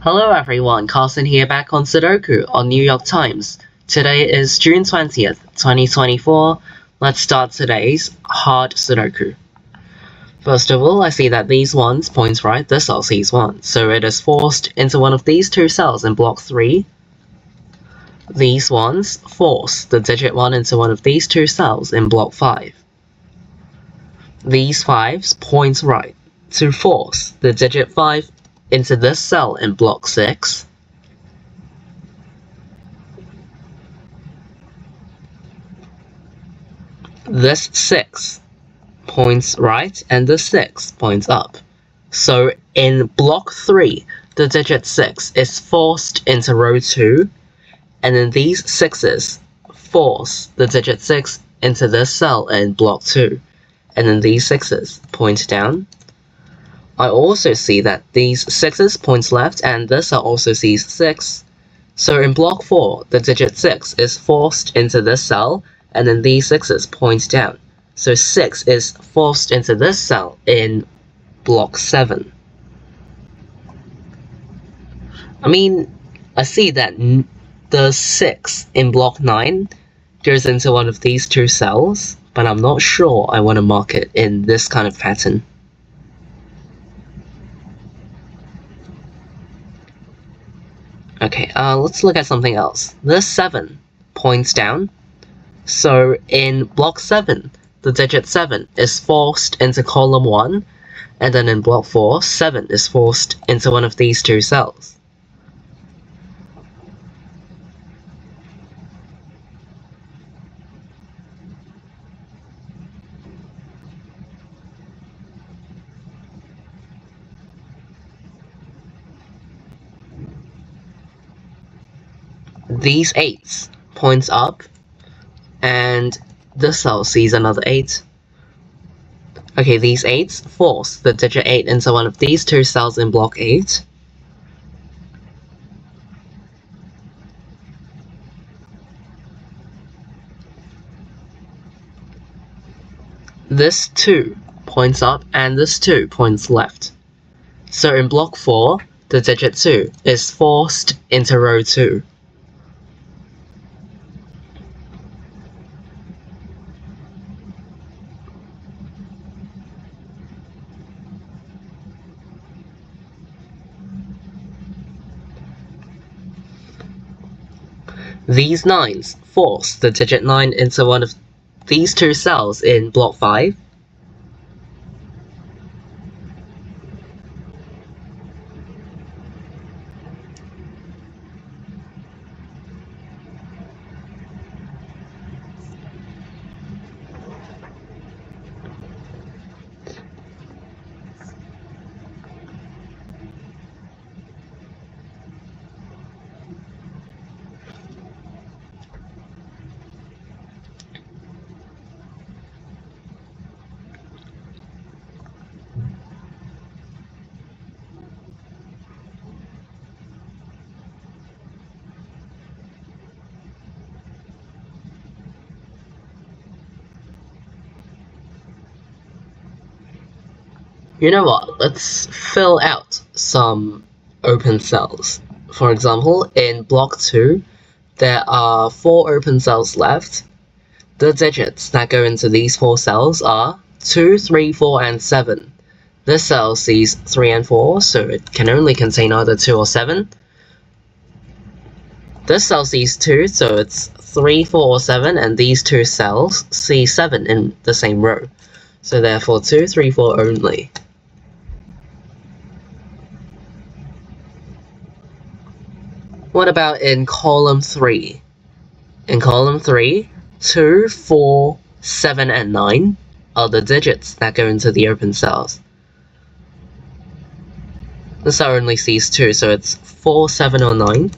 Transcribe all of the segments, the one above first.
Hello everyone, Carson here back on Sudoku on New York Times. Today is June 20th, 2024. Let's start today's hard Sudoku. First of all, I see that these ones points right, this cell sees 1, so it is forced into one of these two cells in block 3. These ones force the digit 1 into one of these two cells in block 5. These 5s point right to force the digit 5 into this cell in block 6. This 6 points right and this 6 points up. So in block 3, the digit 6 is forced into row 2, and then these 6s force the digit 6 into this cell in block 2, and then these 6s point down. I also see that these 6s point left and this cell also sees 6. So in block 4, the digit 6 is forced into this cell, and then these 6s point down. So 6 is forced into this cell in block 7. I see that the 6 in block 9 goes into one of these two cells, but I'm not sure I want to mark it in this kind of pattern. Okay, let's look at something else. This 7 points down, so in block 7, the digit 7 is forced into column 1, and then in block 4, 7 is forced into one of these two cells. These 8s points up, and this cell sees another 8. Okay, these 8s force the digit 8 into one of these two cells in block 8. This 2 points up and this 2 points left. So in block 4, the digit 2 is forced into row 2. These 9s force the digit 9 into one of these two cells in block 5. You know what, let's fill out some open cells. For example, in block 2, there are 4 open cells left. The digits that go into these 4 cells are 2, 3, 4, and 7. This cell sees 3 and 4, so it can only contain either 2 or 7. This cell sees 2, so it's 3, 4, or 7, and these two cells see 7 in the same row. So therefore 2, 3, 4 only. What about in column 3? In column 3, 2, 4, 7, and 9 are the digits that go into the open cells. This cell only sees 2, so it's 4, 7, or 9.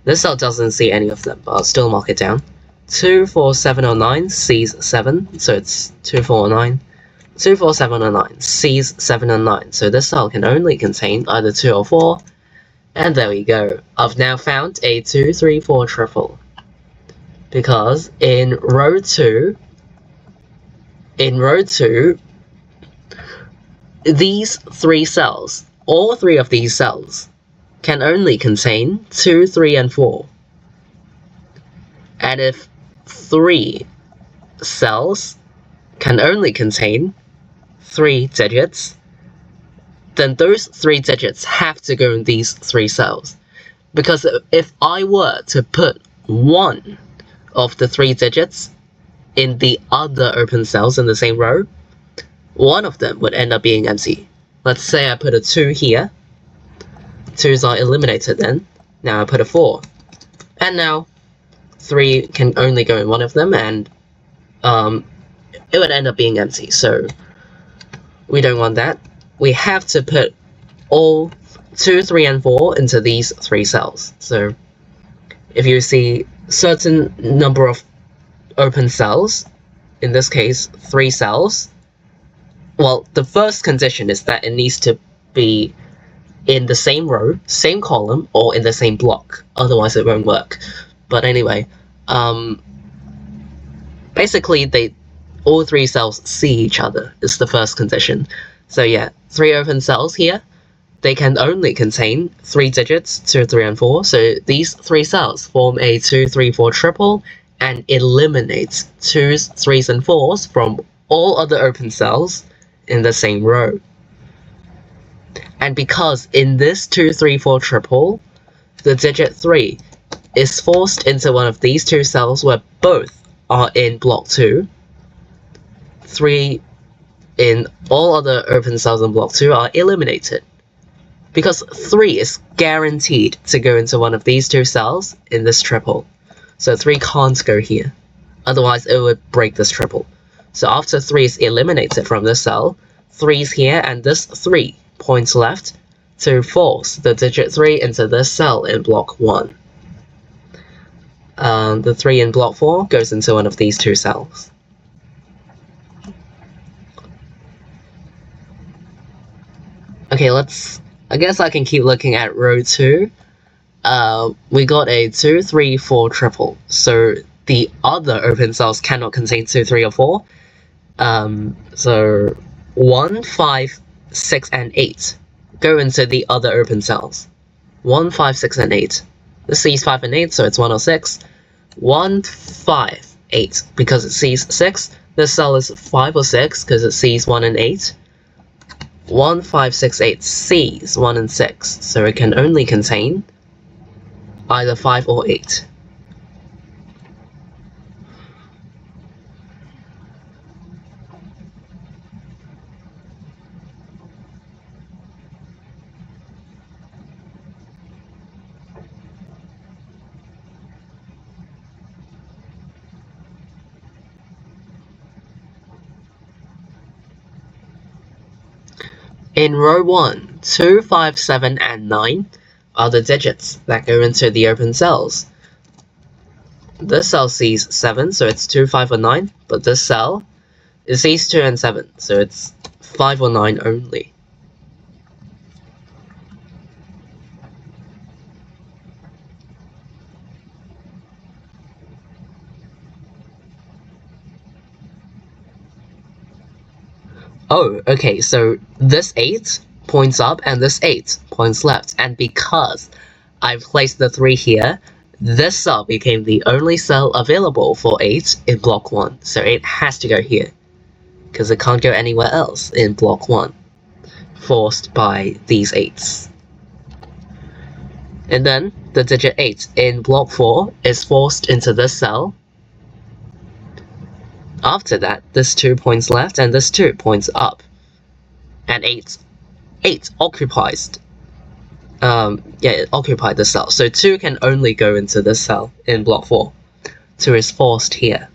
This cell doesn't see any of them, but I'll still mark it down. 2, 4, 7, or 9 sees 7, so it's 2, 4, or 9. 2, 4, 7, or 9 sees 7 and 9, so this cell can only contain either 2 or 4. And there we go. I've now found a 2, 3, 4 triple. Because in row 2, these 3 cells, all 3 of these cells, can only contain 2, 3, and 4. And if 3 cells can only contain 3 digits, then those 3 digits have to go in these 3 cells. Because if I were to put one of the 3 digits in the other open cells in the same row, one of them would end up being empty. Let's say I put a 2 here. 2's are eliminated then. Now I put a 4. And now 3 can only go in one of them, and it would end up being empty. So we don't want that. We have to put all 2, 3, and 4 into these 3 cells. So if you see certain number of open cells, in this case 3 cells, well, the first condition is that it needs to be in the same row, same column, or in the same block. Otherwise it won't work. But anyway, basically all 3 cells see each other is the first condition. So yeah, 3 open cells here, they can only contain 3 digits, 2, 3, and 4. So these 3 cells form a 2, 3, 4 triple and eliminates 2's, 3's, and 4's from all other open cells in the same row. And because in this 2, 3, 4 triple, the digit 3 is forced into one of these 2 cells where both are in block 2, 3 in all other open cells in block 2 are eliminated. Because 3 is guaranteed to go into one of these 2 cells in this triple. So 3 can't go here. Otherwise it would break this triple. So after 3 is eliminated from this cell, 3 is here, and this 3 points left to force the digit 3 into this cell in block 1. The 3 in block 4 goes into one of these 2 cells. Okay, I guess I can keep looking at row 2. We got a 2, 3, 4 triple. So the other open cells cannot contain 2, 3, or 4. So 1, 5, 6, and 8 go into the other open cells. 1, 5, 6, and 8. This sees 5 and 8, so it's 1 or 6. 1, 5, 8, because it sees 6. This cell is 5 or 6, because it sees 1 and 8. 1, 5, 6, 8 sees 1 and 6, so it can only contain either 5 or 8. In row 1, 2, 5, 7, and 9 are the digits that go into the open cells. This cell sees 7, so it's 2, 5, or 9, but this cell it sees 2 and 7, so it's 5 or 9 only. Oh, okay, so this 8 points up and this 8 points left, and because I placed the 3 here, this cell became the only cell available for 8 in block 1, so it has to go here, because it can't go anywhere else in block 1, forced by these 8s. And then the digit 8 in block 4 is forced into this cell. After that, this 2 points left and this 2 points up. And 8 occupies. It occupied the cell. So 2 can only go into this cell in block 4. 2 is forced here.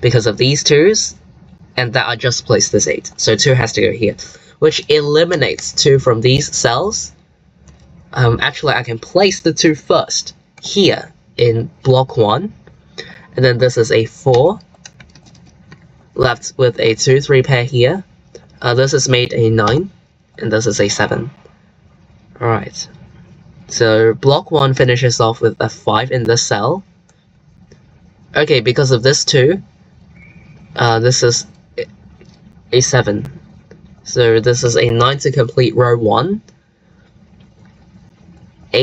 Because of these 2's, and that I just placed this 8. So 2 has to go here. Which eliminates 2 from these cells. Actually, I can place the 2 first here in block 1. And then this is a 4. Left with a 2, 3 pair here. This is made a 9, and this is a 7. Alright. So block 1 finishes off with a 5 in this cell. Okay, because of this 2, this is a 7. So this is a 9 to complete row 1.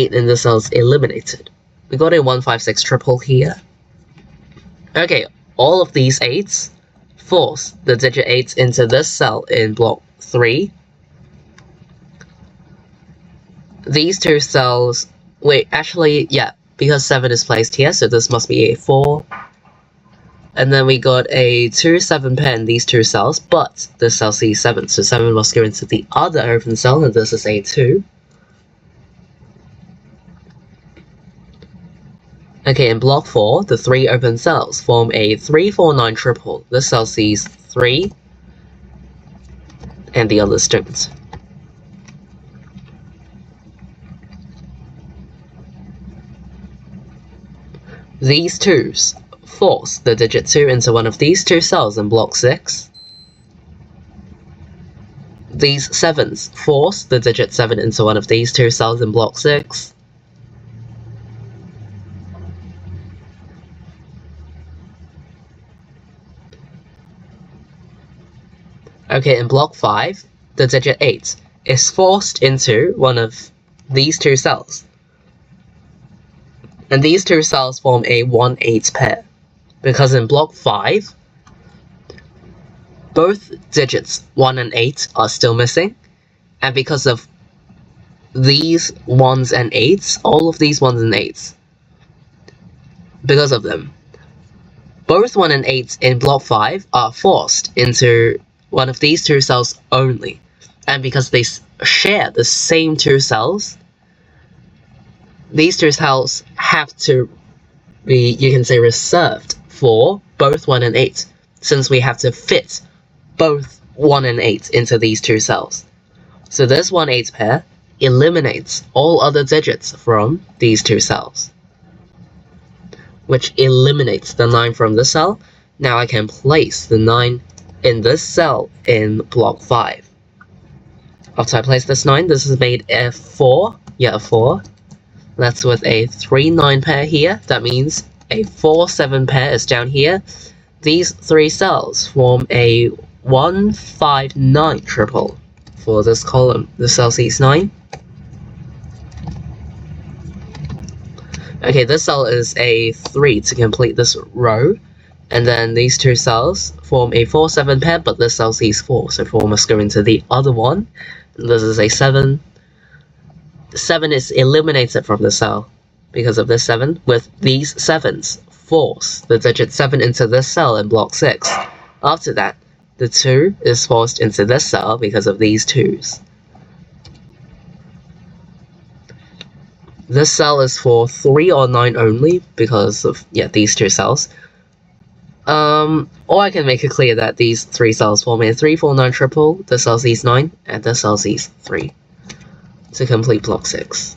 8 in the cell is eliminated. We got a 156 triple here. Okay, all of these 8s force the digit 8 into this cell in block 3. These two cells, wait, actually, yeah, because 7 is placed here, so this must be a 4. And then we got a 2-7 pair in these two cells, but this cell sees 7, so 7 must go into the other open cell, and this is a 2. Okay, in block 4, the 3 open cells form a 3-4-9 triple. This cell sees 3, and the others don't. These 2s force the digit 2 into one of these two cells in block 6. These 7s force the digit 7 into one of these two cells in block 6. Okay, in block 5, the digit 8 is forced into one of these two cells. And these two cells form a 1-8 pair, because in block 5, both digits 1 and 8 are still missing, and because of these 1s and 8s, all of these 1s and 8s, because of them, both 1 and 8 in block 5 are forced into one of these two cells only, and because they share the same two cells, these two cells have to be, you can say, reserved for both 1 and 8, since we have to fit both 1 and 8 into these two cells. So this 1-8 pair eliminates all other digits from these two cells, which eliminates the 9 from this cell. Now I can place the 9 in this cell in block 5. After I place this 9, this is made a 4. Yeah, a 4. That's with a 3-9 pair here. That means a 4-7 pair is down here. These 3 cells form a 1-5-9 triple for this column. The cell sees 9. Okay, this cell is a 3 to complete this row. And then these two cells form a 4-7 pair, but this cell sees 4, so 4 must go into the other one. And this is a 7. 7 is eliminated from the cell because of this 7, with these 7s force the digit 7 into this cell in block 6. After that, the 2 is forced into this cell because of these 2s. This cell is for 3 or 9 only because of, yeah, these two cells. Or I can make it clear that these 3 cells form a 3-4-9 triple. This cell sees 9, and this cell sees 3 to complete block 6.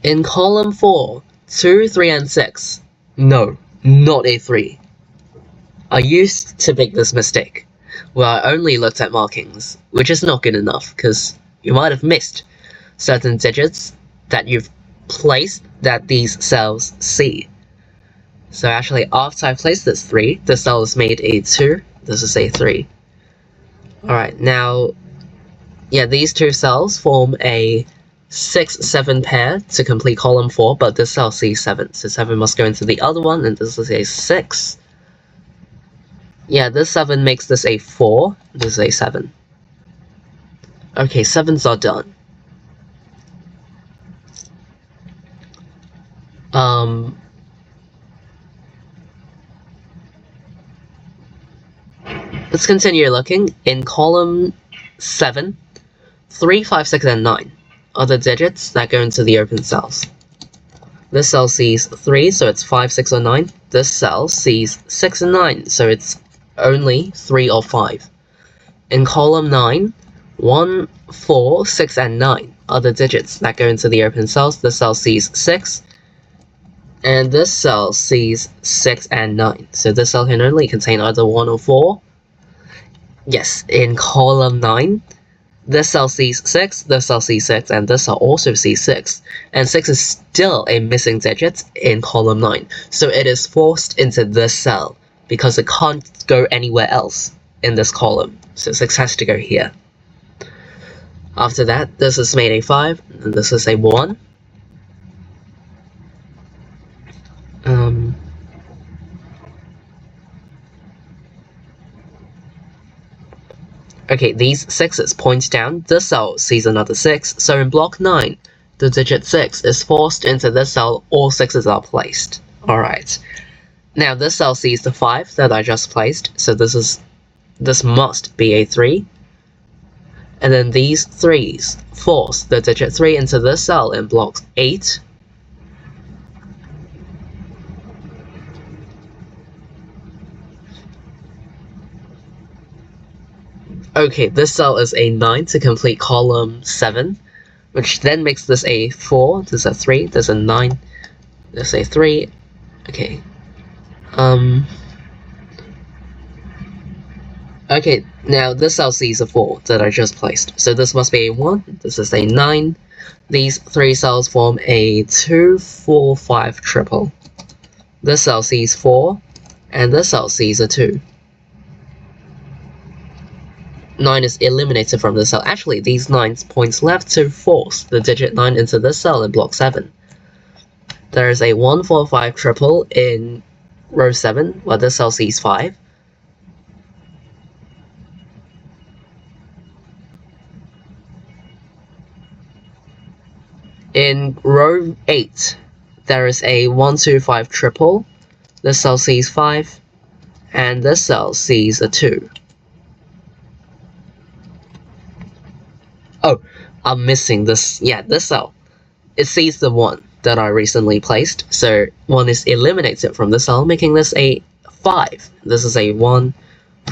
In column 4, 2, 3, and 6. No, not a 3. I used to make this mistake, where I only looked at markings, which is not good enough, because you might have missed certain digits that you've placed that these cells see. So actually, after I place this 3, the cell is made a 2, this is a 3. Alright, now, yeah, these two cells form a 6-7 pair to complete column 4, but this cell sees 7, so 7 must go into the other one, and this is a 6. Yeah, this 7 makes this a 4, this is a 7. Okay, 7s are done. Let's continue looking. In column 7, 3, 5, 6, and 9 are the digits that go into the open cells. This cell sees 3, so it's 5, 6, or 9. This cell sees 6 and 9, so it's only 3 or 5. In column 9, 1, 4, 6, and 9 are the digits that go into the open cells. This cell sees 6, and this cell sees 6 and 9. So this cell can only contain either 1 or 4. Yes, in column 9, this cell sees 6, this cell sees 6, and this cell also sees 6. And 6 is still a missing digit in column 9. So it is forced into this cell, because it can't go anywhere else in this column. So 6 has to go here. After that, this is made a 5, and this is a 1. Okay, these 6s point down, this cell sees another 6, so in block 9, the digit 6 is forced into this cell, all 6s are placed. Alright. Now this cell sees the 5 that I just placed, so this must be a 3. And then these 3s force the digit 3 into this cell in block 8. Okay, this cell is a 9 to complete column 7, which then makes this a 4, this is a 3, there's a 9, there's a 3, okay. Okay, now this cell sees a 4 that I just placed, so this must be a 1, this is a 9, these 3 cells form a 2, 4, 5 triple. This cell sees 4, and this cell sees a 2. 9 is eliminated from the cell. Actually, these 9 points left to force the digit 9 into this cell in block 7. There is a 1, 4, 5 triple in row 7, where this cell sees 5. In row 8, there is a 1, 2, 5 triple. This cell sees 5, and this cell sees a 2. Oh, I'm missing this. Yeah, this cell. It sees the 1 that I recently placed, so 1 is eliminated from the cell, making this a 5. This is a 1,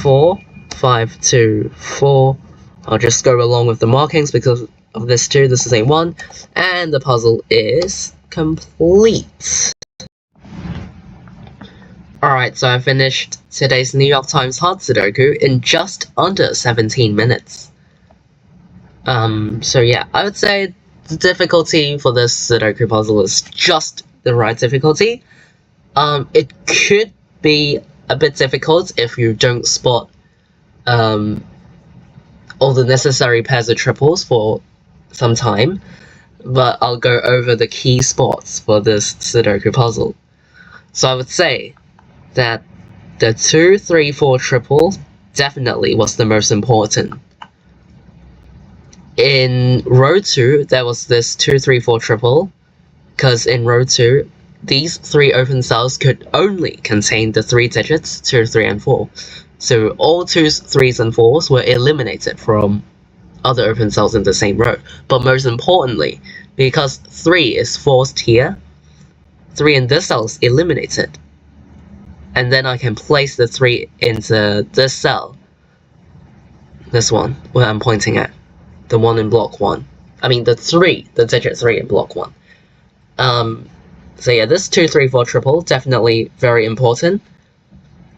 4, 5, 2, 4. I'll just go along with the markings because of this 2. This is a 1, and the puzzle is complete. Alright, so I finished today's New York Times hard Sudoku in just under 17 minutes. So yeah, I would say the difficulty for this Sudoku puzzle is just the right difficulty. It could be a bit difficult if you don't spot all the necessary pairs of triples for some time, but I'll go over the key spots for this Sudoku puzzle. So I would say that the 2, 3, 4 triple definitely was the most important. In row 2, there was this 2, 3, 4 triple, because in row 2, these 3 open cells could only contain the 3 digits 2, 3, and 4. So all 2s, 3s, and 4s were eliminated from other open cells in the same row. But most importantly, because 3 is forced here, 3 in this cell is eliminated. And then I can place the 3 into this cell. This one, where I'm pointing at. The one in block 1. I mean the digit 3 in block 1. So yeah, this 2, 3, 4 triple, definitely very important.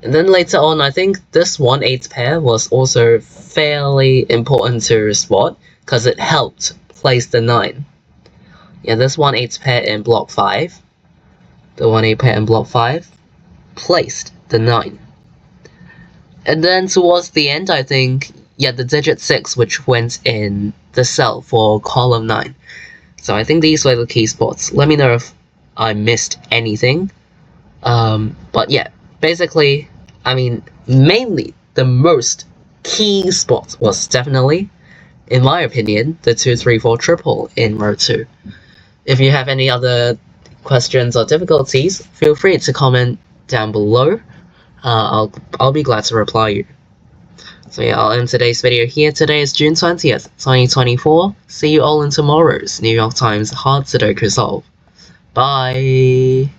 And then later on, I think this 1, 8 pair was also fairly important to spot, because it helped place the 9. Yeah, this 1, 8 pair in block 5, the 1, 8 pair in block 5, placed the 9. And then towards the end, I think, yeah, the digit 6, which went in the cell for column 9. So I think these were the key spots. Let me know if I missed anything. But yeah, basically, I mean, mainly the most key spot was definitely, in my opinion, the 2, 3, 4 triple in row 2. If you have any other questions or difficulties, feel free to comment down below. I'll be glad to reply you. So yeah, I'll end today's video here. Today is June 20th, 2024. See you all in tomorrow's New York Times hard Sudoku solve. Bye!